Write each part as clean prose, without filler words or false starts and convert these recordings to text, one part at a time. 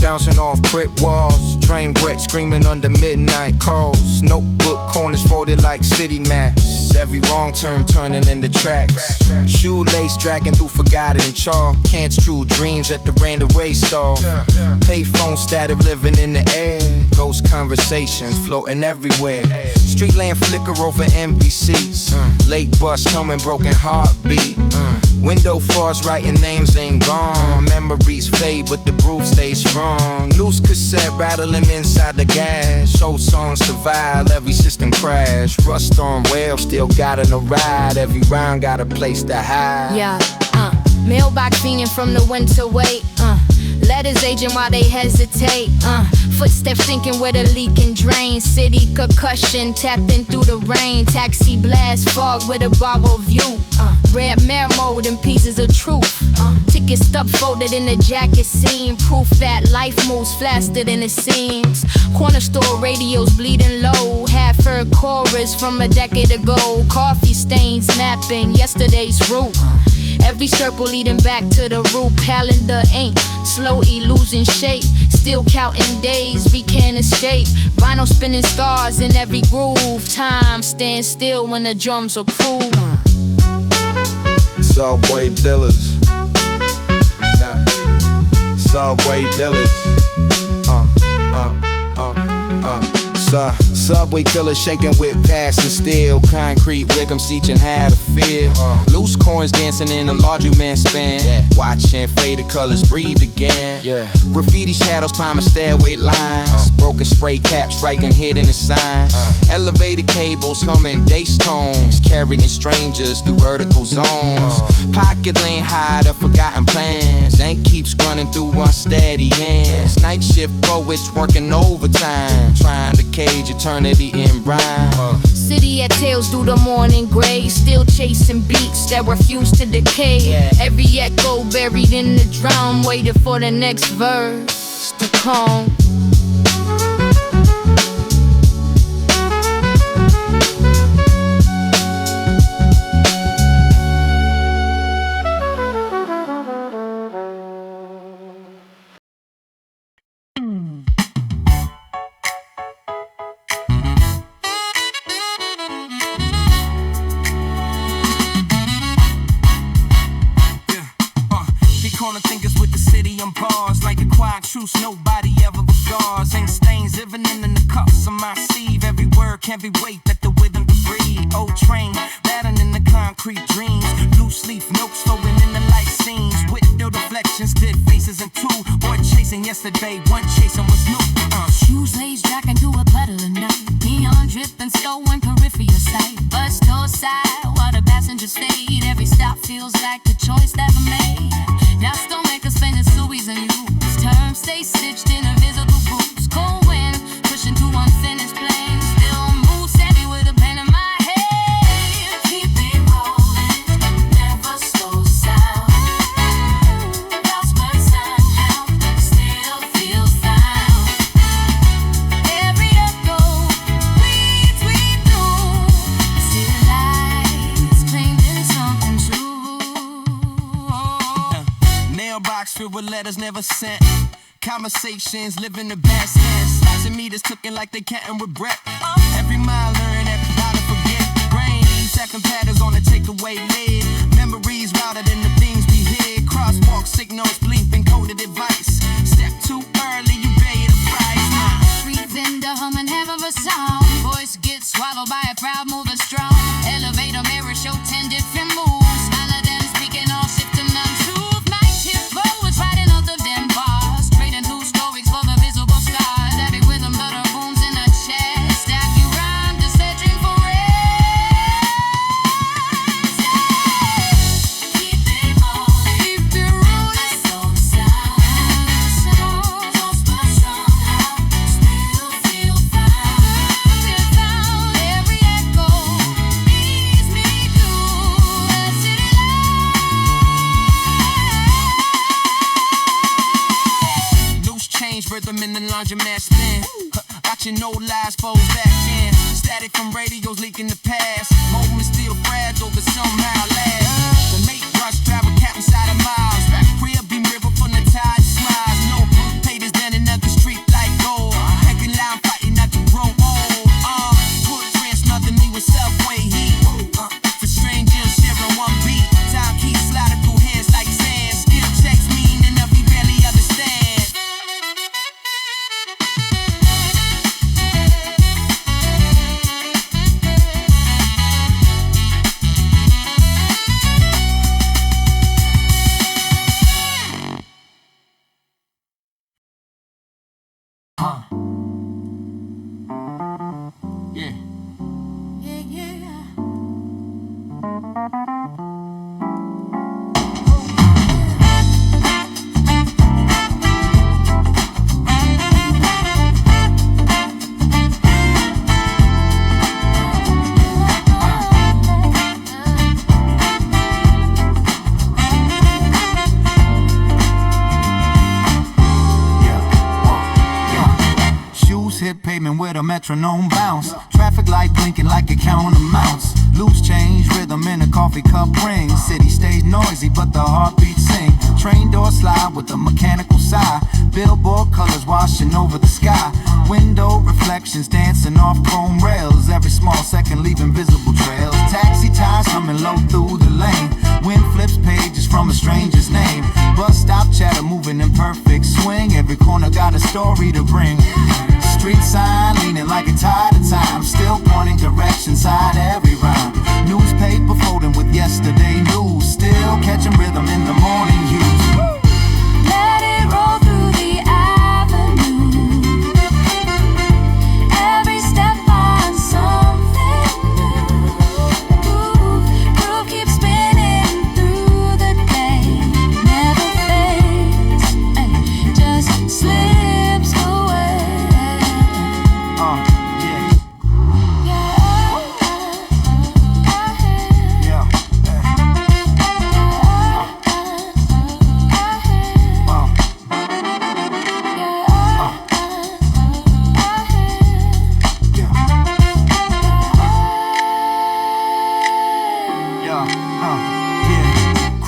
bouncing off brick walls. Train wreck screaming under midnight calls. Notebook corners folded like city maps. Every wrong turn turning into tracks. Shoelace dragging through forgotten chalk. Can't true dreams at the random race stall. Payphone static living in the air. Ghost conversations floating everywhere. Street lamp flicker over NBCs. Late bus coming, broken heartbeat. Window flaws, writing names ain't gone. Memories fade, but the groove stays strong. Loose cassette rattling inside the gas. Old songs survive, every system crash. Rust on rail, still got in a ride. Every round got a place to hide. Yeah, mailbox fiending from the winter wait. Letters aging while they hesitate. Footsteps thinking where the leak and drain. City concussion tapping through the rain. Taxi blast fog with a borrowed view. Red mare mode and pieces of truth. Ticket stub folded in the jacket seam. Proof that life moves faster than it seems. Corner store radios bleeding low. Half-heard chorus from a decade ago. Coffee stains mapping yesterday's route. Every circle leading back to the root. Calendar ain't slowly losing shape. Still counting days we can't escape. Vinyl spinning stars in every groove. Time stands still when the drums are cool. Subway dealers. Subway dealers. Subway killers shaking with passing steel. Concrete wiggum teaching how to feel. Loose coins dancing in a laundromat span. Watching faded colors breathe again. Graffiti shadows climbing stairway lines. Broken spray caps striking hidden signs. Elevated cables humming bass tones. Carrying strangers through vertical zones. Pocket lane high to forgotten plans. Ink keeps running through unsteady hands. Night shift poets working overtime. Trying to cage eternity in rhyme. City at tails through the morning gray. Still chasing beats that refuse to decay. Every echo buried in the drum. Waiting for the next verse to come. Corner thinkers with the city on pause. Like a quiet truce nobody ever regards. Ain't stains living in the cuffs on my sleeve. Every word can't be weight, let the rhythm to breathe. Old train, battling in the concrete dreams. Loose leaf notes flowing in the light scenes. With no deflections, dead faces and two. One chasing yesterday, one chasing was new. Shoes lace jacking through a puddle of night. Neon dripping slow in peripheral sight. Bus door side while the passengers fade. Every stop feels like the choice never made. Yachts don't make us spend the suies and use. Terms stay stitched in invisible boots. Cold wind pushing through unfinished planes. Still move steady with a pen in my head. Keep it rolling, never slow down. Lost but somehow still feels found. Every echo leads we through. City lights claiming something true. Mailbox filled with letters never sent. Conversations living the best sense. Passing meters cooking like they can't regret. Every mile learn, every dollar forget. Brains, second patterns on the takeaway lid. Memories routed in the things we hid. Crosswalk signals blink, encoded advice. Step too early, you pay the price. Street vendor humming half of a song. Voice gets swallowed by a crowd moving strong. Elevator mirror show 10 different moves. None of them speaking all shift to none truth. Night shift forwards riding off the damn bars. Trading two stories for the visible scars. Every rhythm but her wounds in her chest. Stack you rhyme just searching for rest. Keep it rolling, keep it rolling. Slow sound, lost but somehow still feel found. Every echo leads me through the city lights. Loose change, rhythm in the laundromat spin. Watching no lies fold back in. Static from radios leaking the past. Moments still fragile, but somehow last. The late rush travel cap inside of miles. Crib be mirror from the tide smiles. No haters then a metronome bounce. Traffic light blinking like a count amounts. Loose change, rhythm in a coffee cup ring. City stays noisy, but the heartbeat sing. Train door slide with a mechanical sigh. Billboard colors washing over the sky. Window reflections dancing off chrome rails. Every small second leaving visible trails. Taxi ties humming low through the lane. Wind flips pages from a stranger's name. Bus stop chatter moving in perfect swing. Every corner got a story to bring. Street sign leaning like a tide of time. Still pointing directions side every rhyme. Newspaper folding with yesterday news. Still catching rhythm in the morning hues. Let it roll through the avenue. Every step finds something new. Groove keeps spinning through the day. Never fades, just slips away.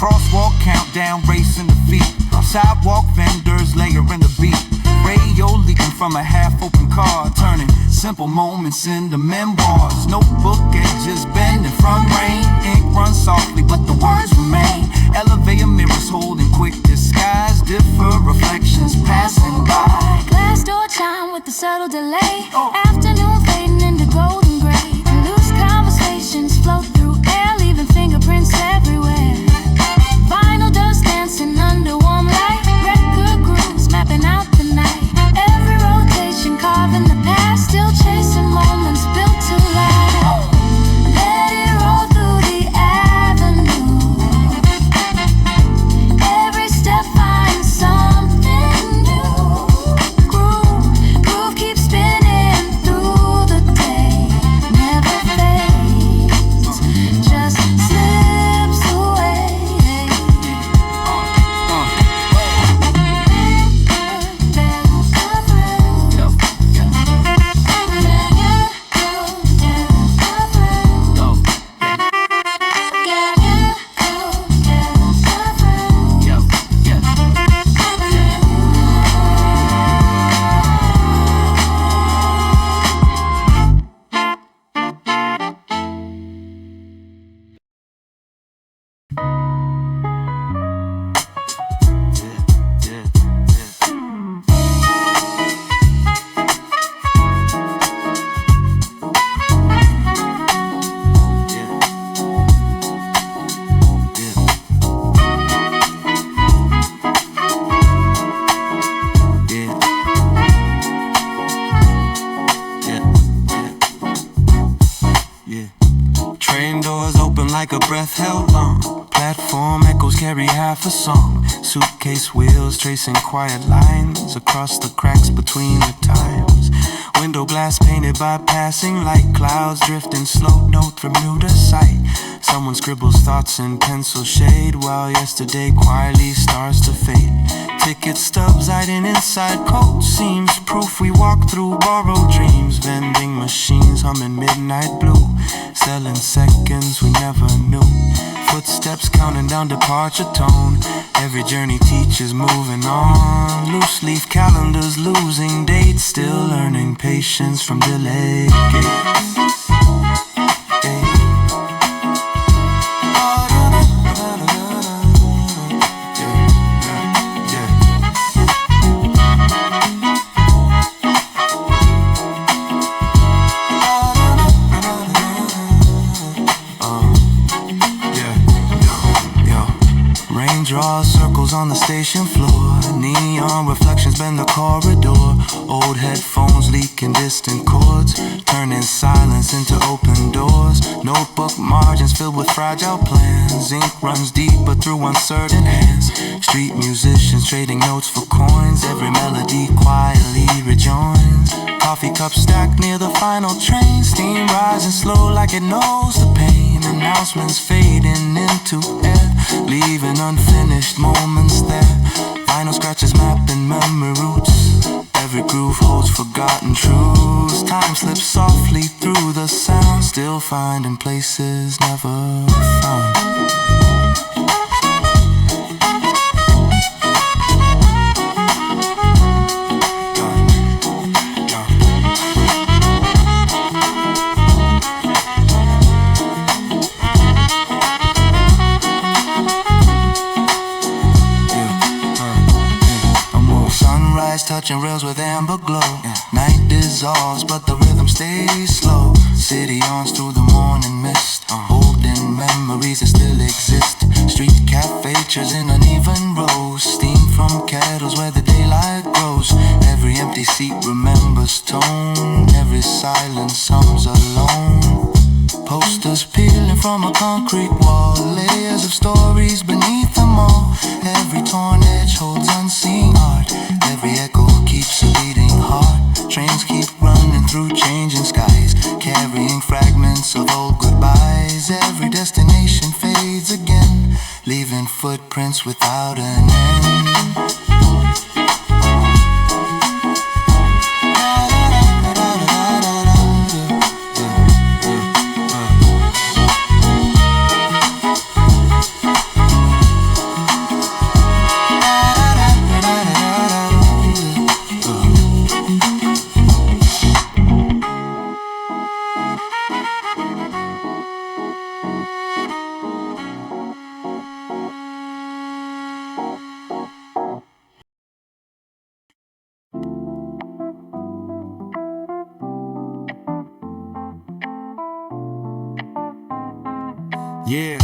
Crosswalk countdown, racing the feet. Sidewalk vendors layering the beat. Radio leaking from a half-open car, turning simple moments into memoirs. Notebook edges bending from rain. Ink runs softly, but the words remain. Elevator mirrors holding quick disguise. Different reflections passing by. Glass door chime with a subtle delay. Afternoon fading into golden gray. Loose conversations float through air, leaving fingerprints everywhere. Vinyl dust dancing under warm light. Record grooves mapping out the night. Every rotation carving the past. Still chasing moments built to last. Let it roll through the avenue. Every step finds something new. Groove keeps spinning through the day. Never fades, just slips away. Train doors open like a breath held long. Platform echoes carry half a song. Suitcase wheels tracing quiet lines across the cracks between the times. Window glass painted by passing light. Clouds drifting slow, no Bermuda sight. Someone scribbles thoughts in pencil shade while yesterday quietly starts to fade. Ticket stubs hiding inside coats. Seems proof we walk through borrowed dreams. Vending machines humming midnight blue. Selling seconds we never knew. Footsteps counting down departure tone. Every journey teaches moving on. Loose leaf calendars losing dates. Still learning patience from delayed gates. Draw circles on the station floor. Neon reflections bend the corridor. Old headphones leaking distant chords, turning silence into open doors. Notebook margins filled with fragile plans. Ink runs deeper through uncertain hands. Street musicians trading notes for coins. Every melody quietly rejoins. Coffee cup stacked near the final train. Steam rising slow like it knows the pain. Announcements fading into air, leaving unfinished moments there. Final scratches mapping memory roots. Every groove holds forgotten truths. Time slips softly through the sound, still finding places never found. Touching rails with amber glow. Night dissolves, but the rhythm stays slow. City yawns through the morning mist, holding memories that still exist. Street cafe chairs in uneven rows, steam from kettles where the daylight grows. Every empty seat remembers tone, every silence hums alone. Posters peeling from a concrete wall, layers of stories beneath them all. Every torn edge holds unseen art, every echo keeps a beating heart. Trains keep running through changing skies, carrying fragments of old goodbyes. Every destination fades again, leaving footprints without an end. Yeah,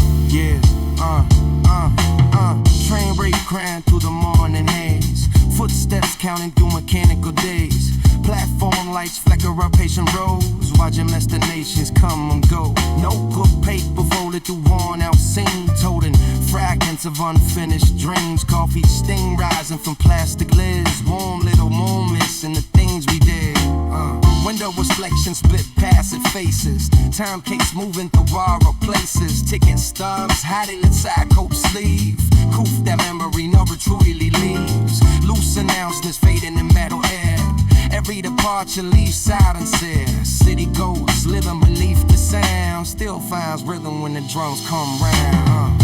train rate crying through the morning haze. Footsteps counting through mechanical days. Platform lights flicker up patient rows, watching destinations come and go. Notebook paper folded through worn out scenes, holding fragments of unfinished dreams. Coffee sting rising from plastic lids, warm little moments in the things we did. Window reflections split passive faces, time cakes moving through borrowed places. Ticket stubs hiding inside coat sleeve, coof that memory never truly leaves. Loose announcements fading in metal air, every departure leaves silence here. City goes living beneath the sound, still finds rhythm when the drums come round.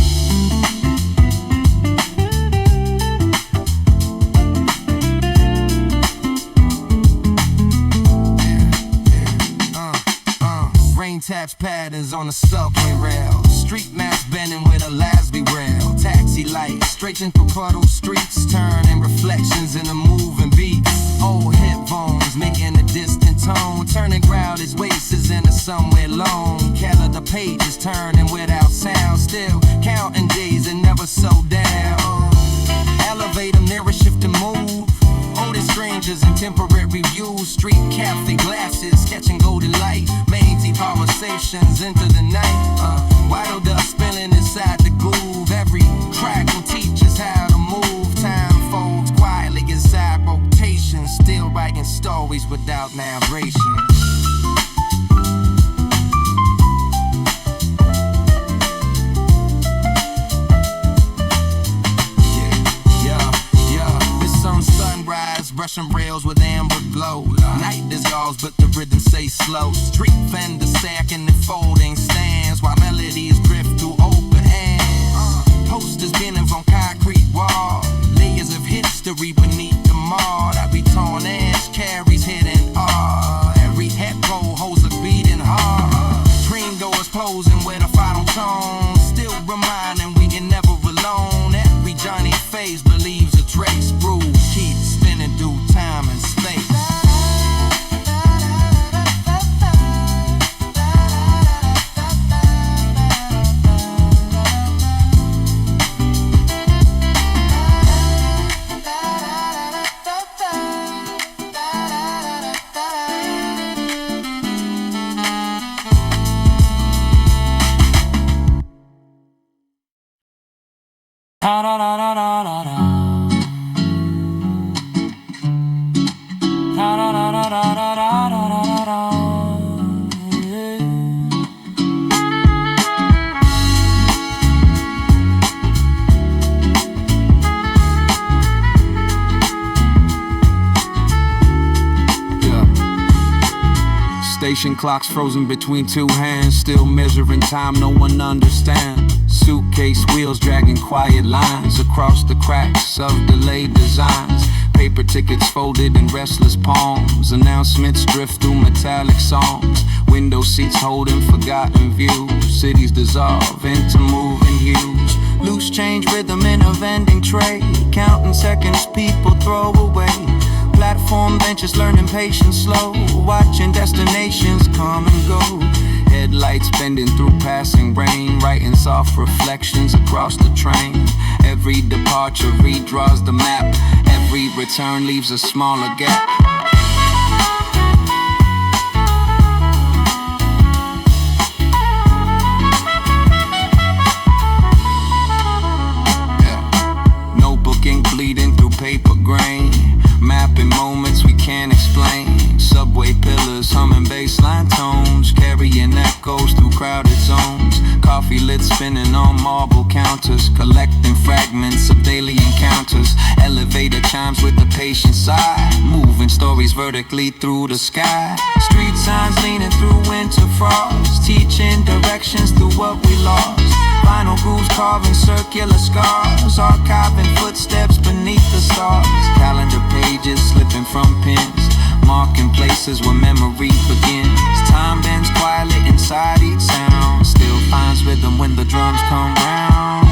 Rain taps patterns on the subway rail, street maps bending with a Lasby rail. Taxi lights stretching through puddle streets, turning reflections into moving beats. Old hip bones making a distant tone, turning crowded wastes into somewhere lone. Calendar pages turning without sound, still counting days and never slow down. Elevator mirror shift and move, oldest strangers in temporary views. Street cafe glasses catching golden light, maintain conversations into the night. White dust spilling inside the groove, every track will teach us how to move. Time folds quietly inside rotation, still writing stories without narration. Russian rails with amber glow. Night dissolves, but the rhythm stays slow. Street fender sacking and folding stands, while melodies drift through open hands. Posters bending from concrete wall, layers of history beneath the mold. Every torn edge carries hidden awe. Every head roll holds a beating heart. Dream doors closing with a final tone, still reminding we can never alone. Every Johnny face believes a trace groove keeps spinning through time and space. Station clocks frozen between two hands, still measuring time, no one understands. Suitcase wheels dragging quiet lines across the cracks of delayed designs. Paper tickets folded in restless palms. Announcements drift through metallic songs. Window seats holding forgotten views. Cities dissolve into moving hues. Loose change rhythm in a vending tray. Counting seconds people throw away. Platform benches learning patience slow. Watching destinations come and go. Headlights bending through passing rain. Writing soft reflections across the train. Every departure redraws the map. Every return leaves a smaller gap. Notebook ink bleeding through paper grain. Mapping moments we can't explain. Subway pillars humming bassline tones. Carrying echoes through crowded zones. Coffee lit spinning on marble counters. Collecting fragments of daily encounters. Elevator chimes with a patient sigh. Moving stories vertically through the sky. Street signs leaning through winter frost. Teaching directions through what we lost. Vinyl grooves carving circular scars. Archiving footsteps beneath the stars. Calendar pages slipping from pens. Marking places where memory begins. Time bends quietly inside each sound. Still finds rhythm when the drums come round.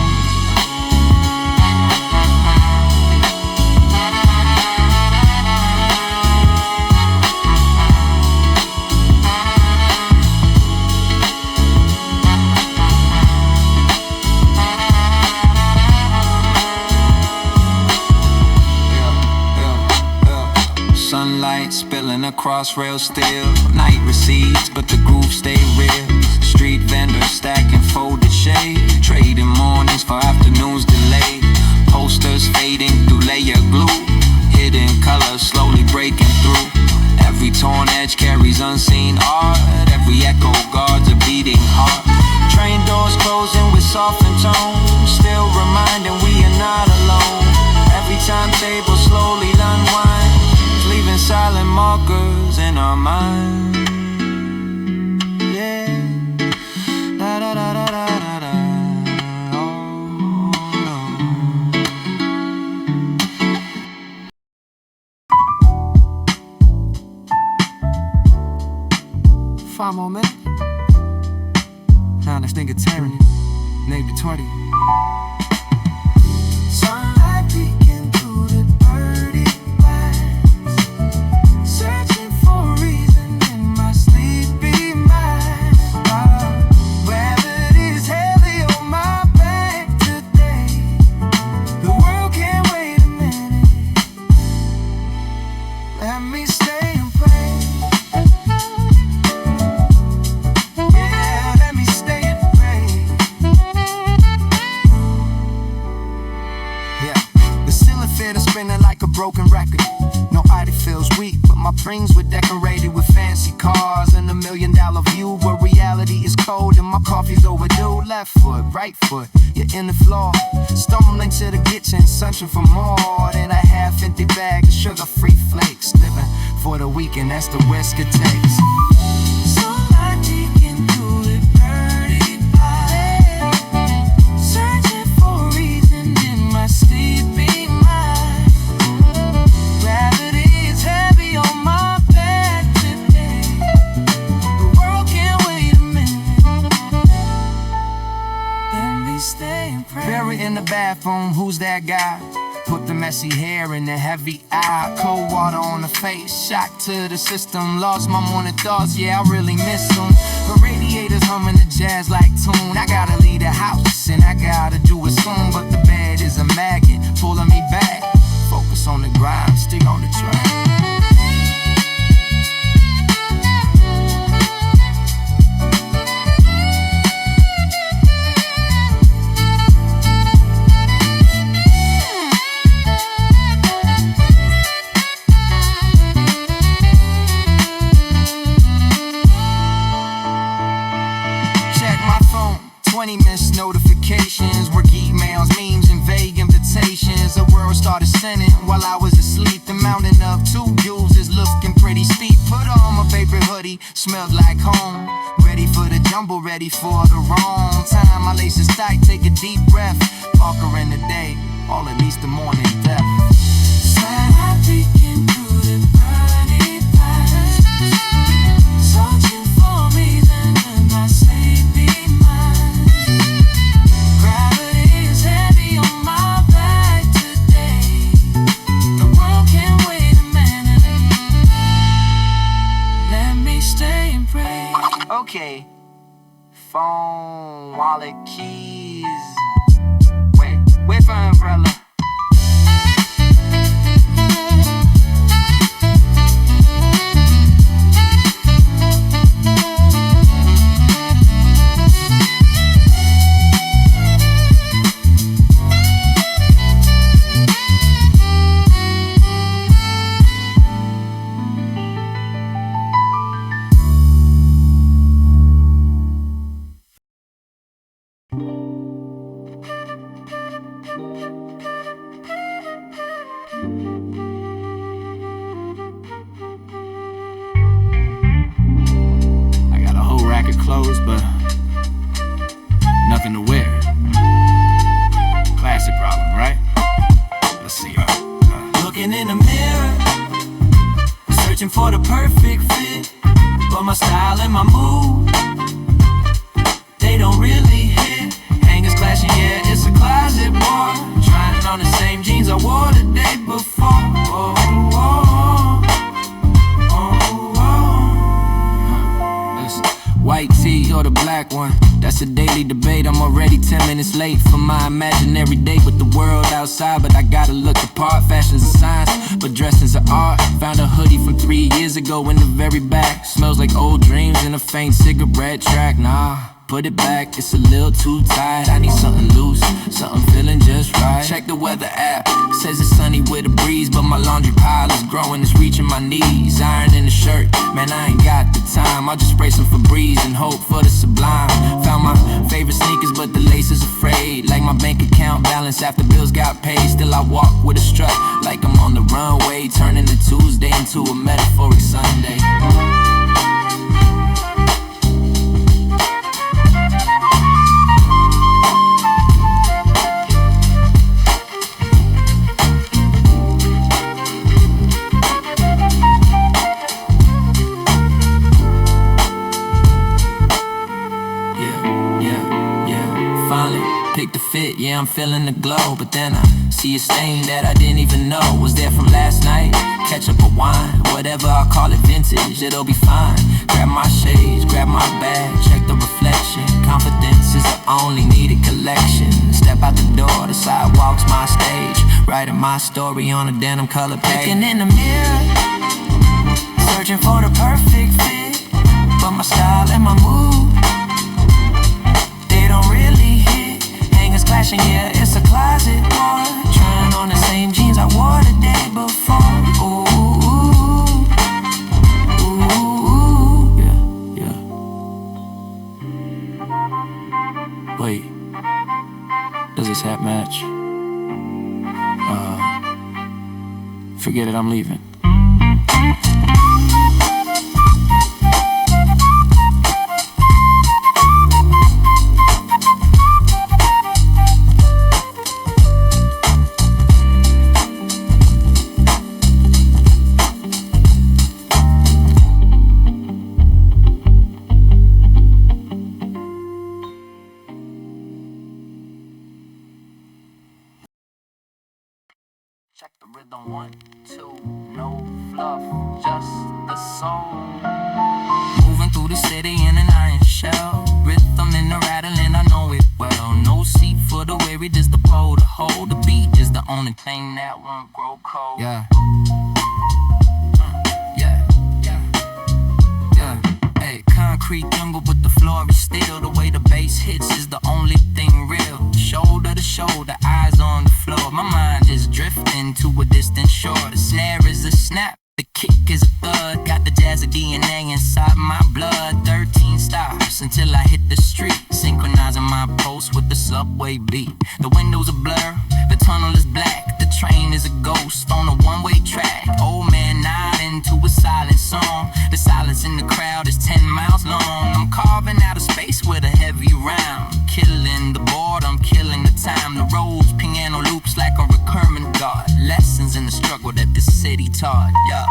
Sunlight spilling across rails still. Night recedes, but the groove stay real. Street vendors stacking folded shade. Trading mornings for afternoons delayed. Posters fading through layer glue. Hidden colors slowly breaking through. Every torn edge carries unseen art. Every echo guards a beating heart. Train doors closing with softened tones. Still reminding we are not alone. Every timetable slowly unwinds. Leaving silent markers in our mind. Yeah. Da da da da da da da. Oh, no. Five more minutes. Now this nigga tearing it. Maybe 20. Sunlight peeking through the dirty. Searching for a reason in my sleepy mind. Gravity's heavy on my back today. The world can't wait a minute. Let me stay and pray. Yeah, let me stay and pray. Yeah, the ceiling fan is spinning like a broken record. No ID feels weak, but my dreams were decorated with fancy cars and $1 million view where reality is cold and my coffee's overdue. Left foot, right foot, you're in the floor. Stumbling to the kitchen, searching for more than a half-empty bag of sugar-free flakes. Living for the weekend, that's the risk it takes. So I peeking through the dirty pipe, searching for a reason in my sleepy mind. Gravity is heavy on my back today. The world can't wait a minute. Let me stay and pray. Buried in the bathroom, who's that guy? Put the messy hair in the heavy eye. Cold water on the face, shock to the system. Lost my morning thoughts, yeah, I really miss them. The radiators humming the jazz like tune. I gotta leave the house and I gotta do it soon. But the bed is a magnet, pulling me back. Focus on the grind, stick on the track. Check my phone, 20 missed notifications, work emails, memes, and vague invitations. The world started sinning while I was asleep. The mountain of 2 users looking pretty steep. Put on my favorite hoodie body smells like home. Ready for the jumble, ready for the wrong time. My laces tight, take a deep breath. Parker in the day, all at least the morning death. Sad I'm peeking through the burning past, searching for reason and I say be mine. Gravity is heavy on my back today. The world can wait a minute. Let me stay and pray. Okay, phone, wallet, keys. Wait for an umbrella. Clothes, but nothing to wear. Classic problem, right? Let's see. Looking in the mirror, searching for the perfect fit, but my style and my mood, they don't really hit. Hangers clashing, yeah, it's a closet war. Trying on the same jeans I wore the day before. Oh, oh, oh, oh. Listen. White tee or the black one, that's a daily debate. I'm already 10 minutes late for my imaginary date with the world outside, but I gotta look the part. Fashion's a science, but dressing's an art. Found a hoodie from 3 years ago in the very back. Smells like old dreams and a faint cigarette track. Nah, put it back, it's a little too tight. I need something loose, something feeling just right. Check the weather app, says it's sunny with a breeze, but my laundry pile is growing, it's reaching my knees. Iron in the shirt, man, I ain't got the time. I'll just spray some Febreze and hope for the sublime. Found my favorite sneakers, but the laces are frayed. Like my bank account balance after bills got paid. Still I walk with a strut, like I'm on the runway, turning the Tuesday into a metaphoric Sunday. Pick the fit, yeah, I'm feeling the glow. But then I see a stain that I didn't even know was there from last night. Catch up a wine, whatever, I'll call it vintage, it'll be fine. Grab my shades, grab my bag, check the reflection. Confidence is the only needed collection. Step out the door, the sidewalk's my stage. Writing my story on a denim color page. Looking in the mirror, searching for the perfect fit, but my style and my mood, they don't really hit. Hangers clashing, yeah, it's a closet war. Trying on the same jeans I wore the day before. Ooh, ooh, ooh, yeah, yeah. Wait, does this hat match? Forget it, I'm leaving. Check the rhythm, 1, 2, no fluff, just the song. Moving through the city in an iron shell, rhythm in the rattling, I know it well. No seat for the weary, just the pole to hold. The beat is the only thing that won't grow cold. Yeah. Concrete jungle, but the floor is still. The way the bass hits is the only thing real. Shoulder to shoulder, eyes on the floor. My mind is drifting to a distant shore. The snare is a snap, the kick is a thud. Got the jazzy DNA inside my blood. 13 stops until I hit the street, synchronizing my pulse with the subway beat. The windows are blurred, the tunnel is black. The train is a ghost on a one-way track. Old man nodding into a silent song. The silence in the crowd is 10 miles long. I'm carving out of space with a heavy round. Killing the boredom, killing the time. The roads, piano loops like a recurring god. Lessons in the struggle that this city taught, yeah.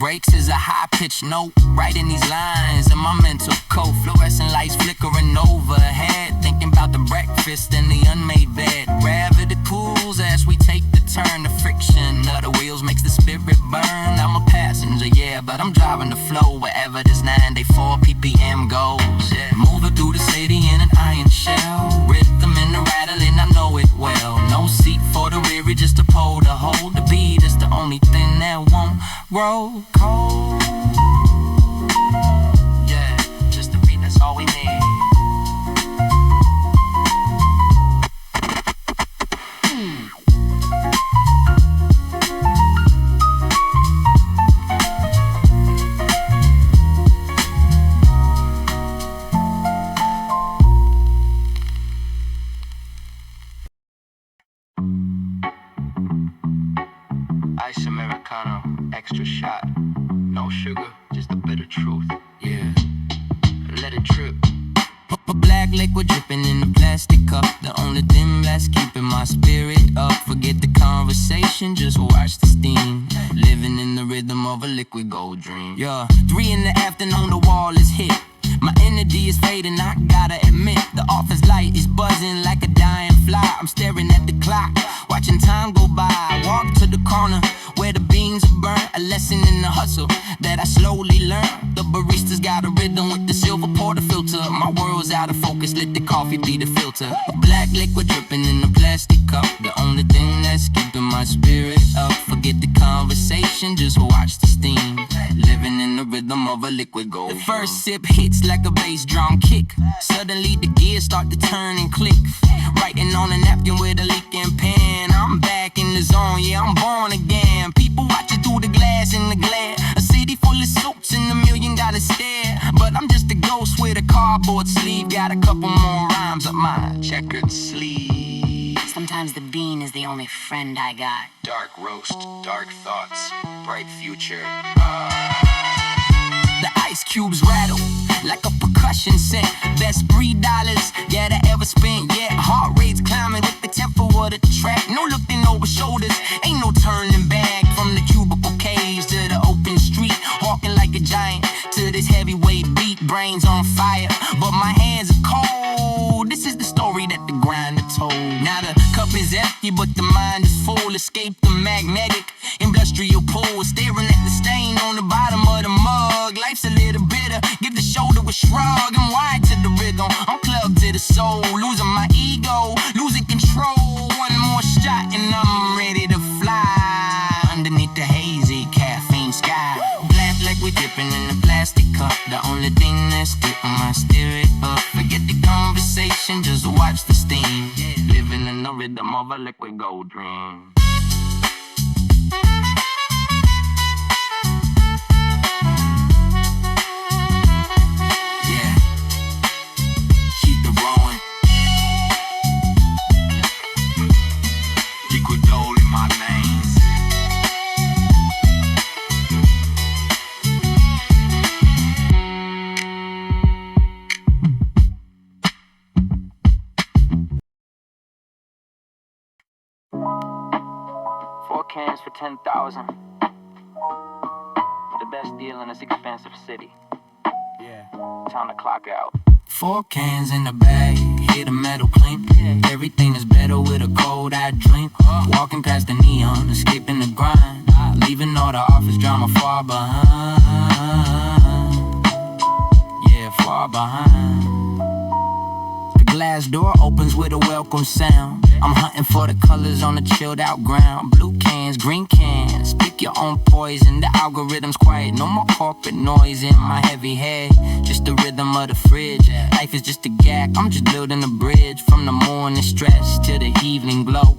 Breaks is a high-pitched note, writing these lines in my mental code. Fluorescent lights flickering overhead, thinking about the breakfast and the unmade bed. Gravity pulls as we take the turn. The friction of the wheels makes the spirit burn. I'm a passenger, yeah, but I'm driving the flow wherever this 9-4 ppm goes. Yeah. Moving through the city in an iron shell, rhythm and the rattling, I know it well. No seat for the weary, just a pole to hold the beat. It's the only thing that won't roll cold. Yeah, just a beat, that's all we need. Ice Americano, extra shot. No sugar, just a bit of truth. Yeah, let it trip. Black liquid dripping in a plastic cup. The only thing that's keeping my spirit up. Forget the conversation, just watch the steam. Living in the rhythm of a liquid gold dream. Yeah, 3 in the afternoon, the wall is hit. My energy is fading, I gotta admit. The office light is buzzing like a dying fly. I'm staring at the clock, watching time go by. Walk to the corner where the beans are burnt. A lesson in the hustle that I slowly learned. The barista's got a rhythm with the silver porter filter. My world's out of focus, let the coffee be the filter. Black liquid dripping in a plastic cup. The only thing that's keeping my spirit up. Forget the conversation, just watch the steam. Living in the rhythm of a liquid gold. The first sip hits like a bass drum kick. Suddenly the gears start to turn and click. Writing on a napkin with a leaking pen. I'm back in the zone, yeah, I'm born again. People watching through the glass in the glare. A city full of suits and a million gotta stare. But I'm just a ghost with a cardboard sleeve. Got a couple more rhymes up my checkered sleeve. Sometimes the bean is the only friend I got. Dark roast, dark thoughts, bright future. The ice cubes rattle like a percussion set. Best $3, yeah, that ever spent yet. Heart rate's climbing with the tempo of the track. No looking over shoulders, ain't no turning back. From the cubicle caves to the open street, walking like a giant to this heavyweight beat. Brains on fire, but my hands are cold. This is the story that the grinder told. Now the cup is empty, but the mind is full. Escape the magnetic industrial pull. Staring at the stain on the bottom of the mug. Life's a little bitter, give the shoulder a shrug. I'm wired to the rhythm, I'm plugged to the soul. Losing my ego, losing control. One more shot and I'm ready to fly. Underneath the hazy caffeine sky. Black liquid dripping in a plastic cup. The only thing that's keeping my spirit up. Forget the conversation, just watch the steam. Living in the rhythm of a liquid gold dream. Cans for 10,000. The best deal in this expensive city. Yeah, time to clock out. 4 cans in the bag, hear the metal clink. Everything is better with a cold eye drink. Walking past the neon, escaping the grind. Leaving all the office drama far behind. Yeah, far behind. Glass door opens with a welcome sound. I'm hunting for the colors on the chilled out ground. Blue cans, green cans, pick your own poison. The algorithm's quiet, no more corporate noise in my heavy head. Just the rhythm of the fridge. Life is just a gag, I'm just building a bridge. From the morning stress to the evening glow.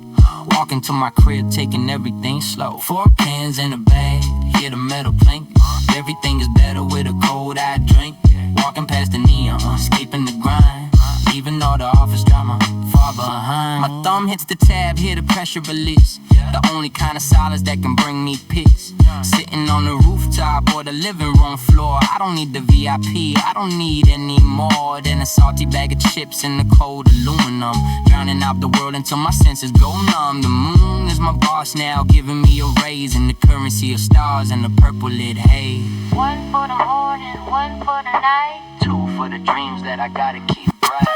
Walking to my crib, taking everything slow. 4 cans in a bag, hear the metal clink. Everything is better with a cold eye drink. Walking past the neon, escaping the grind. Leaving all the office drama far behind. My thumb hits the tab, hear the pressure release. The only kind of silence that can bring me peace. Sitting on the rooftop or the living room floor. I don't need the VIP, I don't need any more than a salty bag of chips and the cold aluminum. Drowning out the world until my senses go numb. The moon is my boss now, giving me a raise in the currency of stars and the purple lit haze. One for the morning, one for the night. Two for the dreams that I gotta keep bright.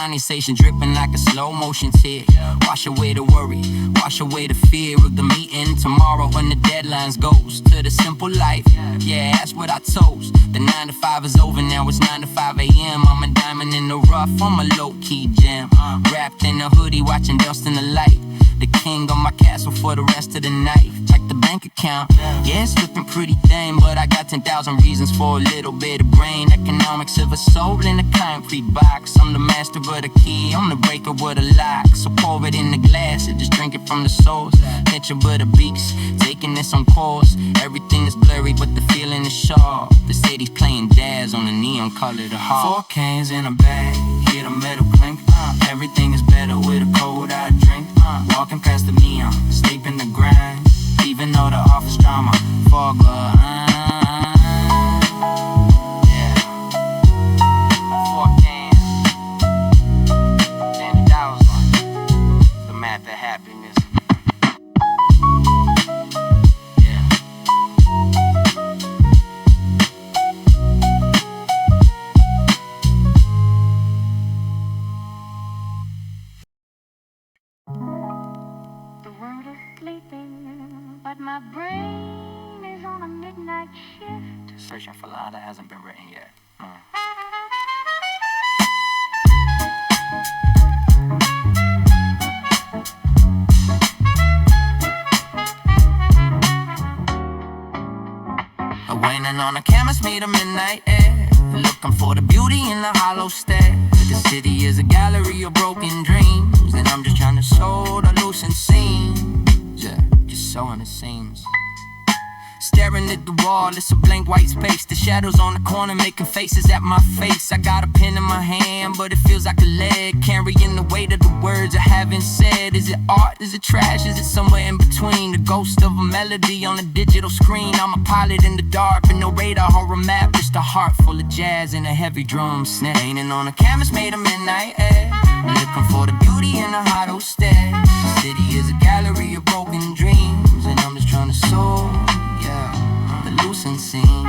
Conversation dripping like a slow motion tear. Wash away the worry, wash away the fear of the meeting tomorrow when the deadlines goes to the simple life. Yeah, that's what I toast. The 9 to 5 is over now, it's 9 to 5 a.m. I'm a diamond in the rough, I'm a low-key gem. Wrapped in a hoodie, watching dust in the light. The king of my castle for the rest of the night. Check the bank account, yeah, it's looking pretty thin, but I got 10,000 reasons for a little bit of brain. Economics of a soul in a concrete box. I'm the master of the key, I'm the breaker with the lock. So pour it in the glass and just drink it from the source. Picture of the beats, taking this on course. Everything is blurry, but the feeling is sharp. The city's playing jazz on the neon color, the heart. 4 cans in a bag, hear the metal clink. Everything is better with a cold I drink. Walking past the neon, escaping the grind. Even though the office drama fog behind. Yeah, 4 cans, $10,000. The math of happiness. Yeah. The world is sleeping, but my brain is on a midnight shift. Searching for line that hasn't been written yet. Waiting on the cameras, meet a midnight air. Looking for the beauty in the hollow stare. The city is a gallery of broken dreams, and I'm just trying to sew the loosened seams. Yeah, just sewing the seams. Staring at the wall, it's a blank white space. The shadows on the corner making faces at my face. I got a pen in my hand, but it feels like a leg, carrying the weight of the words I haven't said. Is it art? Is it trash? Is it somewhere in between? The ghost of a melody on a digital screen. I'm a pilot in the dark, but no radar or a map. Just a heart full of jazz and a heavy drum snare. Painting on a canvas made of midnight air. Looking for the beauty in the hollow stare. The city is a gallery of broken dreams, and I'm just trying to sew the loosened seam.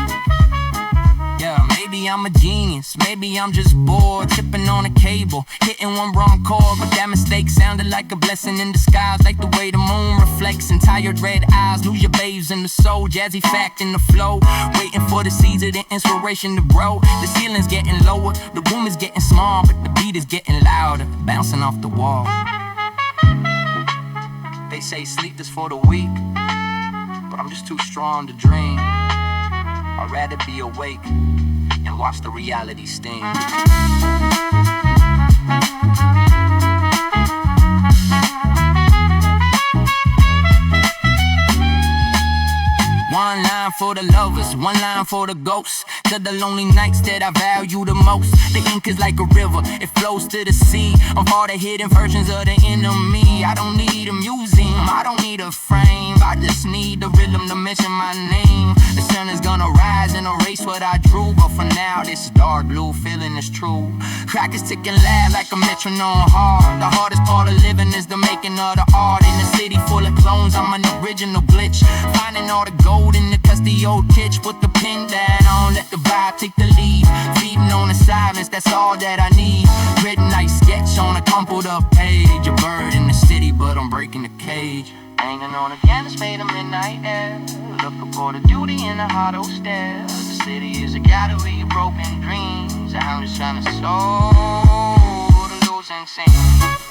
Yeah, maybe I'm a genius, maybe I'm just bored, tripping on a cable, hitting one wrong chord, but that mistake sounded like a blessing in disguise, like the way the moon reflects in tired red eyes. Lose your babes in the soul, jazzy fact in the flow, waiting for the seeds of the inspiration to grow. The ceiling's getting lower, the room is getting small, but the beat is getting louder, bouncing off the wall. They say sleep is for the weak, but I'm just too strong to dream. I'd rather be awake and watch the reality sting. One line for the lovers, one line for the ghosts. To the lonely nights that I value the most. The ink is like a river, it flows to the sea. Of all the hidden versions of the enemy. I don't need a museum, I don't need a frame. I just need the rhythm to mention my name. The sun is gonna rise and erase what I drew, but for now this dark blue feeling is true. Clock is ticking loud like a metronome heart. The hardest part of living is the making of the art. In a city full of clones, I'm an original glitch. Finding all the gold in the dusty old kitchen. Put the pen down, let the vibe take the lead. Feeding on the silence, that's all that I need. Written nice sketch on a crumpled up page. A bird in the city, but I'm breaking the cage. Hanging on a canvas made of midnight air. Looking for the beauty in the hollow stare. The city is a gallery of broken dreams. I'm just trying to sew the losing seams.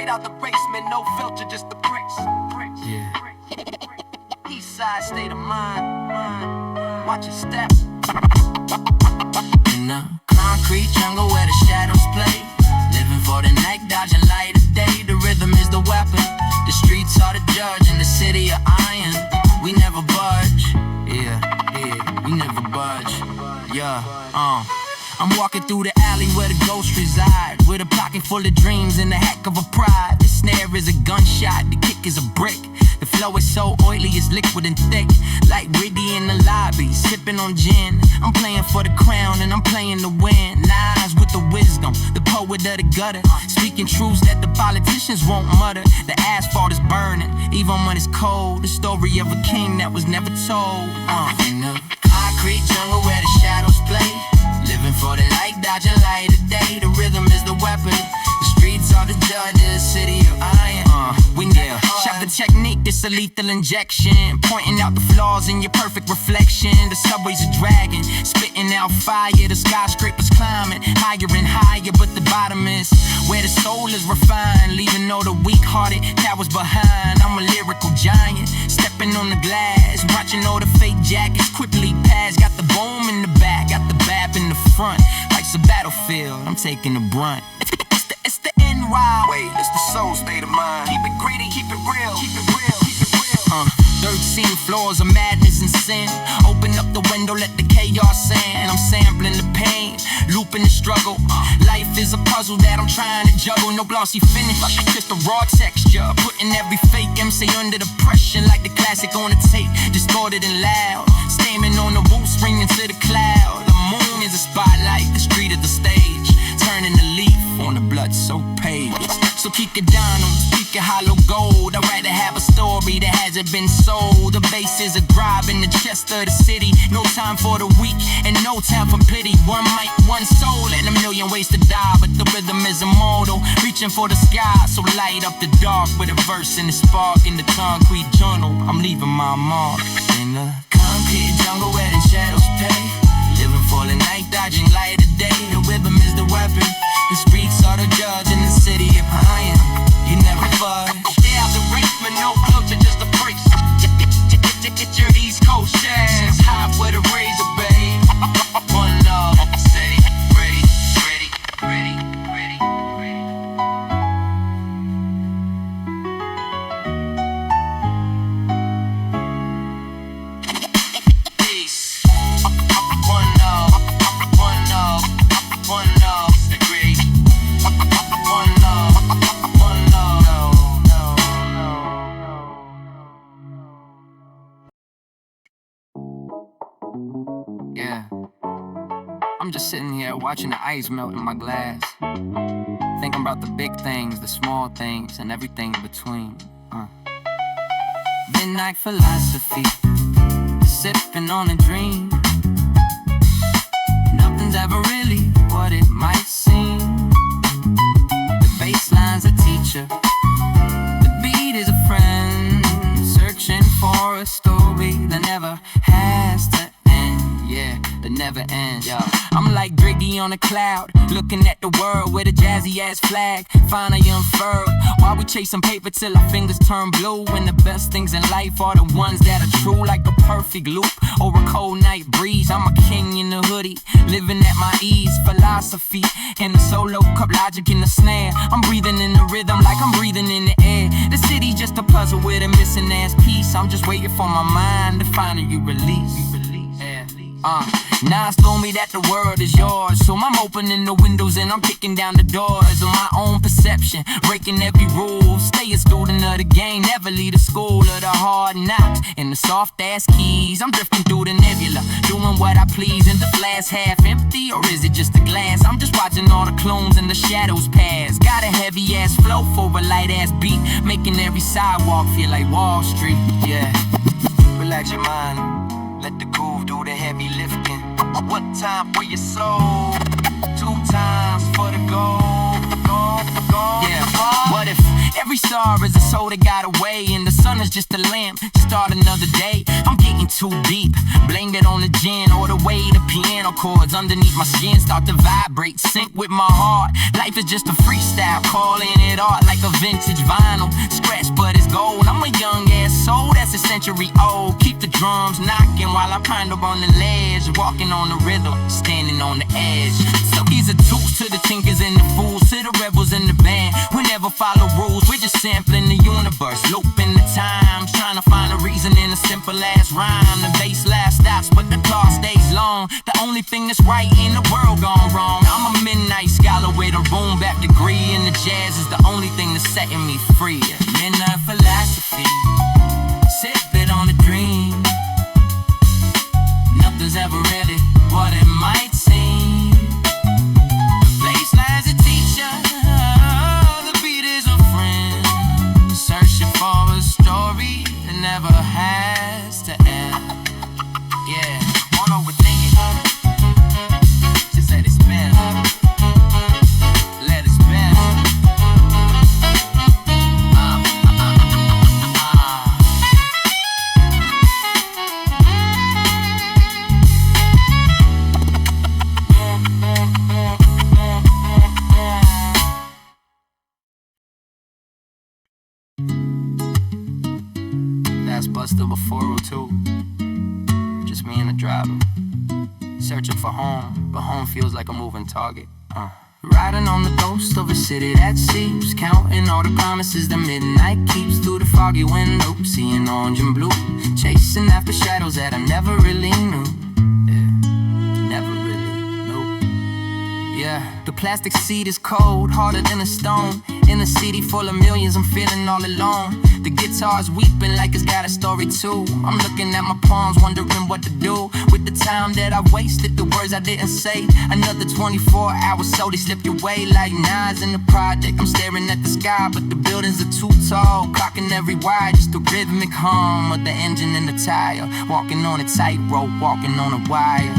straight out the basement, no filter, just the bricks. Yeah. East side state of mind. Watch your step. In the concrete jungle where the shadows play, living for the night, dodging light of day. The rhythm is the weapon. The streets are the judge in the city of iron. We never budge. Yeah, we never budge. Yeah, I'm walking through the alley where the ghosts reside, with a pocket full of dreams and a heck of a pride. The snare is a gunshot, the kick is a brick. The flow is so oily, it's liquid and thick, like Riddy in the lobby, sipping on gin. I'm playing for the crown and I'm playing to win. Nas with the wisdom, the poet of the gutter, speaking truths that the politicians won't mutter. The asphalt is burning, even when it's cold. The story of a king that was never told. In the concrete jungle where the shadows play, living for the light, dodging light of day. The rhythm is the weapon. The streets are the judges, city of iron. We never shop the technique, it's a lethal injection, pointing out the flaws in your perfect reflection. The subway's a dragon, spitting out fire. The skyscrapers climbing higher and higher, but the bottom is where the soul is refined, leaving all the weak-hearted towers behind. I'm a lyrical giant, stepping on the glass, watching all the fake jackets quickly pass. Got the boom in the back, got the bap in the front. Life's a battlefield, I'm taking the brunt. It's the NY. Wait, it's the soul state of mind. Keep it greedy, keep it real, keep it real, keep it real. 13 floors of madness and sin. Open up the window, let the chaos in. I'm sampling the pain, looping the struggle. Life is a puzzle that I'm trying to juggle. No glossy finish, just a raw texture. Putting every fake MC under the pressure, like the classic on the tape, distorted and loud. Stamming on the roof, screaming to the cloud. The moon is a spotlight, the street is the stage, turning the leaf on the blood-soaked page. So keep your diamonds, keep your hollow gold. I'd rather have a story that hasn't been sold. The bass is a drive in the chest of the city. No time for the weak and no time for pity. One mic, one soul, and a million ways to die, but the rhythm is immortal, reaching for the sky. So light up the dark with a verse and a spark. In the concrete journal, I'm leaving my mark. In the concrete jungle where the shadows pay, living for the night, dodging light of day. The rhythm is the weapon. The streets are the judge in the city of iron. You never budge. Stay out the basement, no filter, just the bricks. Get your East Coast jazz high with a razor, babe. One love, steady, ready, ready, ready, ready, ready. Peace. One love, one love, one love. Agree. One love, one love. Yeah, I'm just sitting here watching the ice melt in my glass, thinking about the big things, the small things, and everything in between. Midnight philosophy, sipping on a dream. Nothing's ever really what it might seem. The bassline's a teacher, the beat is a friend, searching for a story that never has to end. Yeah, that never ends. Yeah. I'm like Driggy on a cloud, looking at the world with a jazzy ass flag finally unfurled. While we chasing paper till our fingers turn blue, and the best things in life are the ones that are true, like a perfect loop or a cold night breeze. I'm a king in the hoodie, living at my ease. Philosophy in the solo cup, logic in the snare. I'm breathing in the rhythm like I'm breathing in the air. The city's just a puzzle with a missing ass piece. I'm just waiting for my mind to finally release. Nas told me that the world is yours, so I'm opening the windows and I'm kicking down the doors of my own perception, breaking every rule. Stay a student of the game, never leave the school of the hard knocks and the soft ass keys. I'm drifting through the nebula, doing what I please. And the glass half empty, or is it just a glass? I'm just watching all the clones and the shadows pass. Got a heavy ass flow for a light ass beat, making every sidewalk feel like Wall Street. Yeah, Relax your mind, let the groove do the heavy lifting. One time for your soul, 2 times for the goal. Yeah, what if Every star is a soul that got away, and the sun is just a lamp. Start another day. I'm getting too deep. Blame it on the gin or the way the piano chords underneath my skin start to vibrate, sync with my heart. Life is just a freestyle, calling it art like a vintage vinyl. Scratch, but it's gold. I'm a young ass soul that's a century old. Keep the drums knocking while I ponder on the ledge, walking on the rhythm, standing on the edge. So these are tools to the tinkers and the fools, to the rebels in the band. We never follow rules, we're just sampling the universe, looping the times, trying to find a reason in a simple ass rhyme. The bass last stops, but the clock stays long. The only thing that's right in the world gone wrong. I'm a midnight scholar with a boom back degree, and the jazz is the only thing that's setting me free. Midnight philosophy, sip it on a dream. Nothing's ever really what it might seem. The bassline's a teacher, the beat is a friend, searching for a story that never has to end. Yeah, won't overthink it, just let it spin. Let it spin. That's Buster before 402. Just me and the driver, searching for home, but home feels like a moving target. Riding on the ghost of a city that sleeps, counting all the promises that midnight keeps. Through the foggy window, seeing orange and blue, chasing after shadows that I never really knew. Yeah, never really knew. Yeah, the plastic seat is cold, harder than a stone. In a city full of millions, I'm feeling all alone. The guitar's weeping like it's got a story too. I'm looking at my palms, wondering what to do with the time that I wasted, the words I didn't say. Another 24 hours slowly slipped away like knives in the project. I'm staring at the sky, but the buildings are too tall. Clocking every wire, just the rhythmic hum of the engine and the tire. Walking on a tightrope, walking on a wire.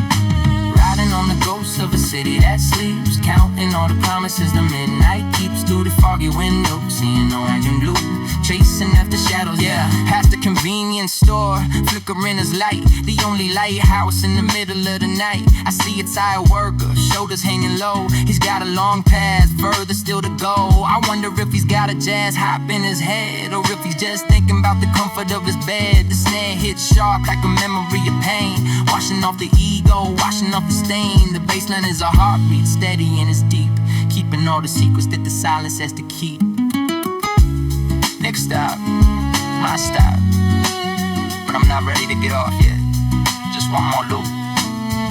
Riding on the ghost of a city that sleeps, counting all the promises the midnight keeps. Through the foggy window, seeing orange and blue, chasing after shadows, yeah. Past the convenience store, flickering his light, the only lighthouse in the middle of the night. I see a tired worker, shoulders hanging low. He's got a long path, further still to go. I wonder if he's got a jazz hop in his head, or if he's just thinking about the comfort of his bed. The snare hits sharp like a memory of pain, washing off the ego, washing off the stain. The bassline is a heartbeat, steady and it's deep, keeping all the secrets that the silence has to keep. Next stop, my stop, but I'm not ready to get off yet. Just one more loop,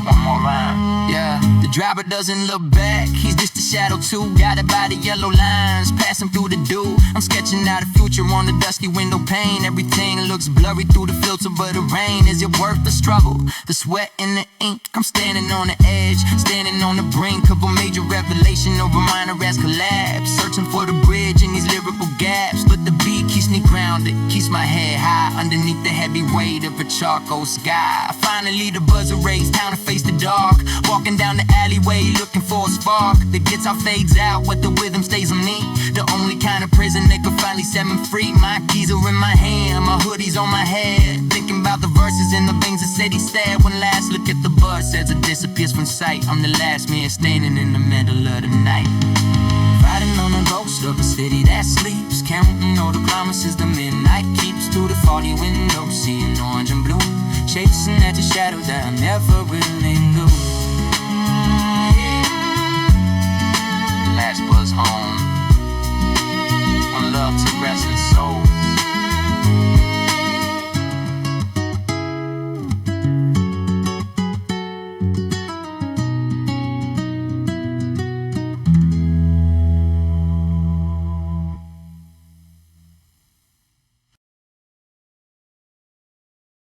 one more rhyme. Yeah, the driver doesn't look back, he's just a shadow too, guided by the yellow lines, passing through the dew. I'm sketching out a future on the dusty window pane. Everything looks blurry through the filter, but the rain, is it worth the struggle? The sweat and the ink, I'm standing on the edge, standing on the brink of a major revelation, of a minor has collapsed, searching for the bridge in these lyrical gaps. But the beat keeps me grounded, keeps my head high underneath the heavy weight of a charcoal sky. Finally the buzzer raised, time to face the dark, walking down the alleyway looking for a spark. The guitar fades out, but the rhythm stays on me, the only kind of prison that could finally set me free. My keys are in my hand, my hoodie's on my head, thinking about the verses and the things that said he said. One last look at the bus as it disappears from sight. I'm the last man standing in the middle of the night. Riding on the ghost of a city that sleeps, counting all the promises the midnight keeps. Through the foggy window, seeing orange and blue, chasing at the shadows that I never really